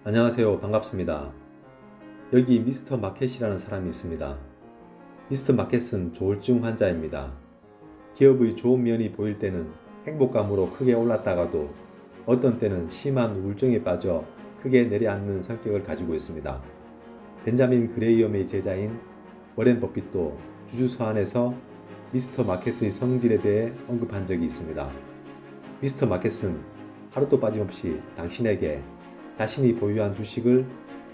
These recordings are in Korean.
안녕하세요. 반갑습니다. 여기 미스터 마켓이라는 사람이 있습니다. 미스터 마켓은 조울증 환자입니다. 기업의 좋은 면이 보일 때는 행복감으로 크게 올랐다가도 어떤 때는 심한 우울증에 빠져 크게 내려앉는 성격을 가지고 있습니다. 벤자민 그레이엄의 제자인 워렌 버핏도 주주서한에서 미스터 마켓의 성질에 대해 언급한 적이 있습니다. 미스터 마켓은 하루도 빠짐없이 당신에게 자신이 보유한 주식을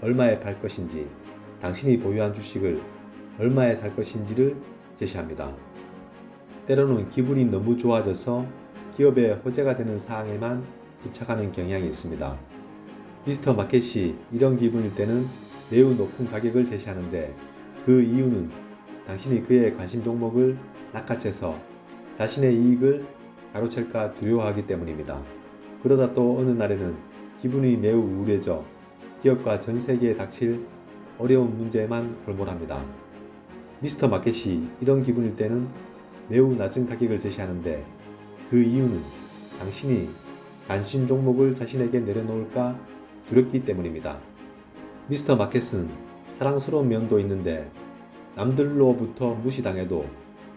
얼마에 팔 것인지, 당신이 보유한 주식을 얼마에 살 것인지를 제시합니다. 때로는 기분이 너무 좋아져서 기업에 호재가 되는 사항에만 집착하는 경향이 있습니다. 미스터 마켓이 이런 기분일 때는 매우 높은 가격을 제시하는데 그 이유는 당신이 그의 관심 종목을 낚아채서 자신의 이익을 가로챌까 두려워하기 때문입니다. 그러다 또 어느 날에는 기분이 매우 우울해져 기업과 전 세계에 닥칠 어려운 문제에만 골몰합니다. 미스터 마켓이 이런 기분일 때는 매우 낮은 가격을 제시하는데 그 이유는 당신이 관심 종목을 자신에게 내려놓을까 두렵기 때문입니다. 미스터 마켓은 사랑스러운 면도 있는데 남들로부터 무시당해도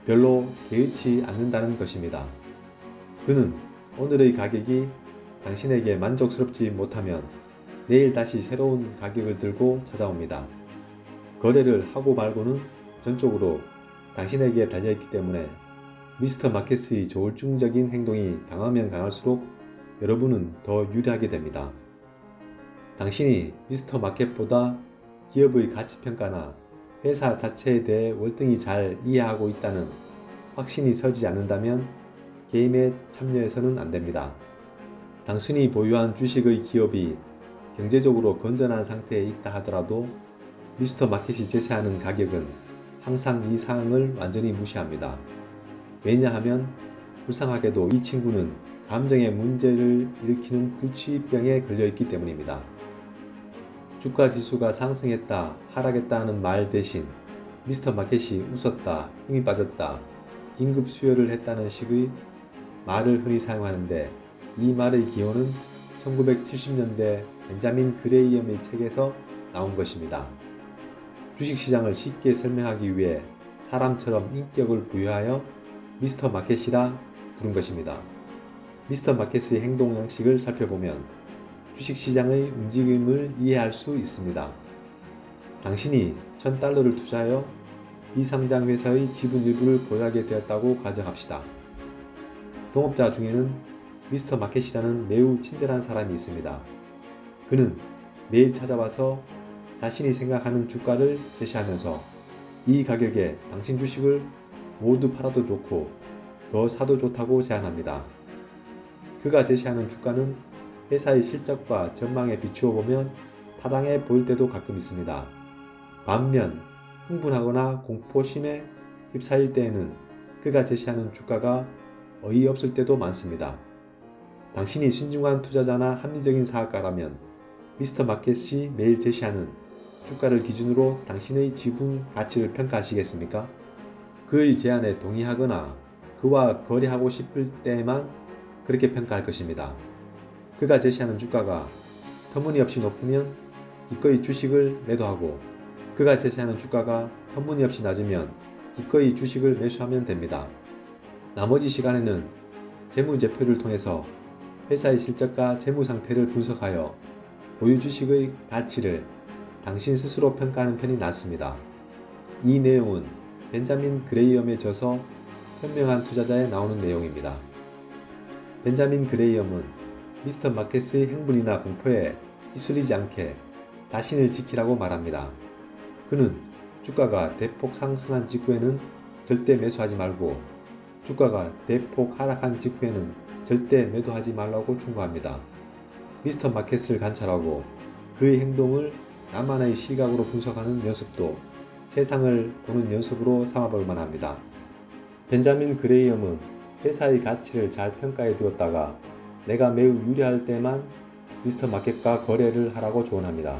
별로 개의치 않는다는 것입니다. 그는 오늘의 가격이 당신에게 만족스럽지 못하면 내일 다시 새로운 가격을 들고 찾아옵니다. 거래를 하고 말고는 전적으로 당신에게 달려있기 때문에 미스터 마켓의 조울증적인 행동이 강하면 강할수록 여러분은 더 유리하게 됩니다. 당신이 미스터 마켓보다 기업의 가치평가나 회사 자체에 대해 월등히 잘 이해하고 있다는 확신이 서지 않는다면 게임에 참여해서는 안 됩니다. 당신이 보유한 주식의 기업이 경제적으로 건전한 상태에 있다 하더라도 미스터 마켓이 제시하는 가격은 항상 이 사항을 완전히 무시합니다. 왜냐하면 불쌍하게도 이 친구는 감정의 문제를 일으키는 불치병에 걸려있기 때문입니다. 주가 지수가 상승했다, 하락했다 하는 말 대신 미스터 마켓이 웃었다, 힘이 빠졌다, 긴급 수혈을 했다는 식의 말을 흔히 사용하는데 이 말의 기원은 1970년대 벤자민 그레이엄의 책에서 나온 것입니다. 주식시장을 쉽게 설명하기 위해 사람처럼 인격을 부여하여 미스터 마켓이라 부른 것입니다. 미스터 마켓의 행동 양식을 살펴보면 주식시장의 움직임을 이해할 수 있습니다. 당신이 $1000를 투자하여 비상장 회사의 지분 일부를 보유하게 되었다고 가정합시다. 동업자 중에는 미스터 마켓이라는 매우 친절한 사람이 있습니다. 그는 매일 찾아와서 자신이 생각하는 주가를 제시하면서 이 가격에 당신 주식을 모두 팔아도 좋고 더 사도 좋다고 제안합니다. 그가 제시하는 주가는 회사의 실적과 전망에 비추어 보면 타당해 보일 때도 가끔 있습니다. 반면 흥분하거나 공포심에 휩싸일 때에는 그가 제시하는 주가가 어이없을 때도 많습니다. 당신이 신중한 투자자나 합리적인 사학가라면 미스터 마켓이 매일 제시하는 주가를 기준으로 당신의 지분 가치를 평가하시겠습니까? 그의 제안에 동의하거나 그와 거래하고 싶을 때에만 그렇게 평가할 것입니다. 그가 제시하는 주가가 터무니없이 높으면 기꺼이 주식을 매도하고 그가 제시하는 주가가 터무니없이 낮으면 기꺼이 주식을 매수하면 됩니다. 나머지 시간에는 재무제표를 통해서 회사의 실적과 재무 상태를 분석하여 보유 주식의 가치를 당신 스스로 평가하는 편이 낫습니다. 이 내용은 벤자민 그레이엄의 저서 현명한 투자자에 나오는 내용입니다. 벤자민 그레이엄은 미스터 마켓의 행분이나 공포에 휩쓸리지 않게 자신을 지키라고 말합니다. 그는 주가가 대폭 상승한 직후에는 절대 매수하지 말고 주가가 대폭 하락한 직후에는 절대 매도하지 말라고 충고합니다. 미스터 마켓을 관찰하고 그의 행동을 나만의 시각으로 분석하는 연습도 세상을 보는 연습으로 삼아볼 만합니다. 벤자민 그레이엄은 회사의 가치를 잘 평가해 두었다가 내가 매우 유리할 때만 미스터 마켓과 거래를 하라고 조언합니다.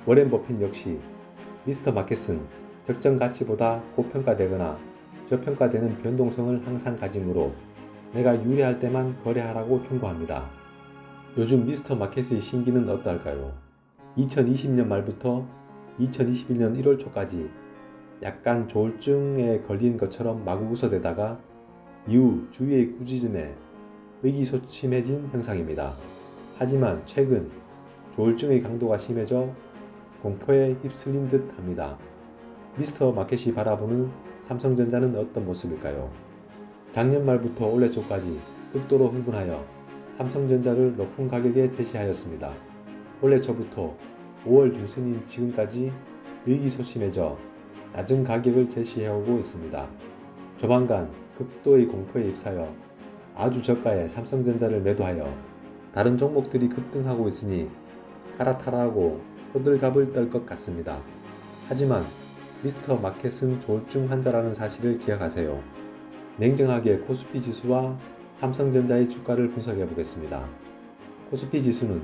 워렌 버핏 역시 미스터 마켓은 적정 가치보다 고평가되거나 저평가되는 변동성을 항상 가지므로 내가 유리할 때만 거래하라고 충고합니다. 요즘 미스터 마켓의 신기는 어떨까요? 2020년 말부터 2021년 1월 초까지 약간 조울증에 걸린 것처럼 마구 웃어대다가 이후 주위의 꾸짖음에 의기소침해진 형상입니다. 하지만 최근 조울증의 강도가 심해져 공포에 휩쓸린 듯 합니다. 미스터 마켓이 바라보는 삼성전자는 어떤 모습일까요? 작년 말부터 올해 초까지 극도로 흥분하여 삼성전자를 높은 가격에 제시하였습니다. 올해 초부터 5월 중순인 지금까지 의기소침해져 낮은 가격을 제시해오고 있습니다. 조만간 극도의 공포에 휩싸여 아주 저가에 삼성전자를 매도하여 다른 종목들이 급등하고 있으니 갈아타라고 호들갑을 떨 것 같습니다. 하지만 미스터 마켓은 조울증 환자라는 사실을 기억하세요. 냉정하게 코스피 지수와 삼성전자의 주가를 분석해 보겠습니다. 코스피 지수는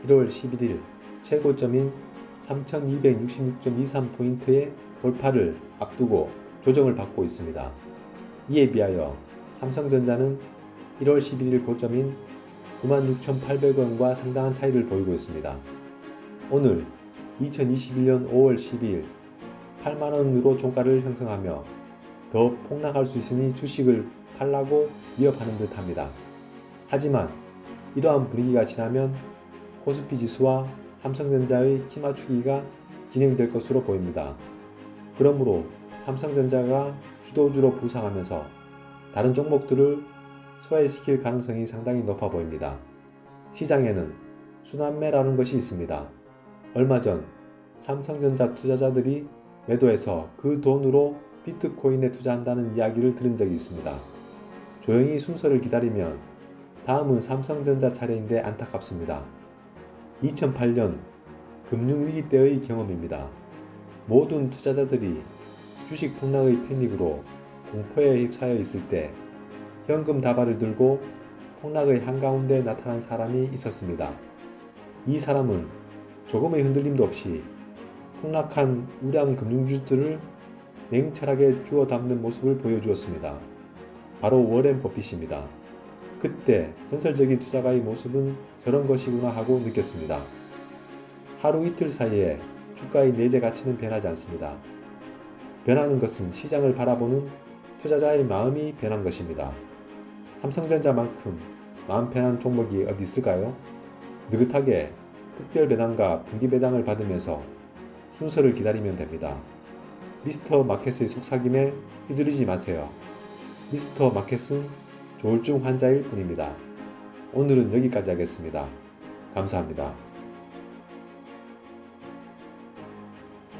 1월 11일 최고점인 3266.23포인트의 돌파를 앞두고 조정을 받고 있습니다. 이에 비하여 삼성전자는 1월 11일 고점인 96,800원과 상당한 차이를 보이고 있습니다. 오늘 2021년 5월 12일 8만원으로 종가를 형성하며 더 폭락할 수 있으니 주식을 팔라고 위협하는 듯 합니다. 하지만 이러한 분위기가 지나면 코스피 지수와 삼성전자의 키맞추기가 진행될 것으로 보입니다. 그러므로 삼성전자가 주도주로 부상하면서 다른 종목들을 소외시킬 가능성이 상당히 높아 보입니다. 시장에는 순환매라는 것이 있습니다. 얼마 전 삼성전자 투자자들이 매도해서 그 돈으로 비트코인에 투자한다는 이야기를 들은 적이 있습니다. 조용히 순서를 기다리면 다음은 삼성전자 차례인데 안타깝습니다. 2008년 금융위기 때의 경험입니다. 모든 투자자들이 주식 폭락의 패닉으로 공포에 휩싸여 있을 때 현금 다발을 들고 폭락의 한가운데 나타난 사람이 있었습니다. 이 사람은 조금의 흔들림도 없이 폭락한 우량 금융주들을 냉철하게 주워 담는 모습을 보여주었습니다. 바로 워렌 버핏입니다. 그때 전설적인 투자가의 모습은 저런 것이구나 하고 느꼈습니다. 하루 이틀 사이에 주가의 내재 가치는 변하지 않습니다. 변하는 것은 시장을 바라보는 투자자의 마음이 변한 것입니다. 삼성전자만큼 마음 편한 종목이 어디 있을까요? 느긋하게 특별 배당과 분기 배당을 받으면서 순서를 기다리면 됩니다. 미스터 마켓의 속삭임에 휘둘리지 마세요. 미스터 마켓은 조울증 환자일 뿐입니다. 오늘은 여기까지 하겠습니다. 감사합니다.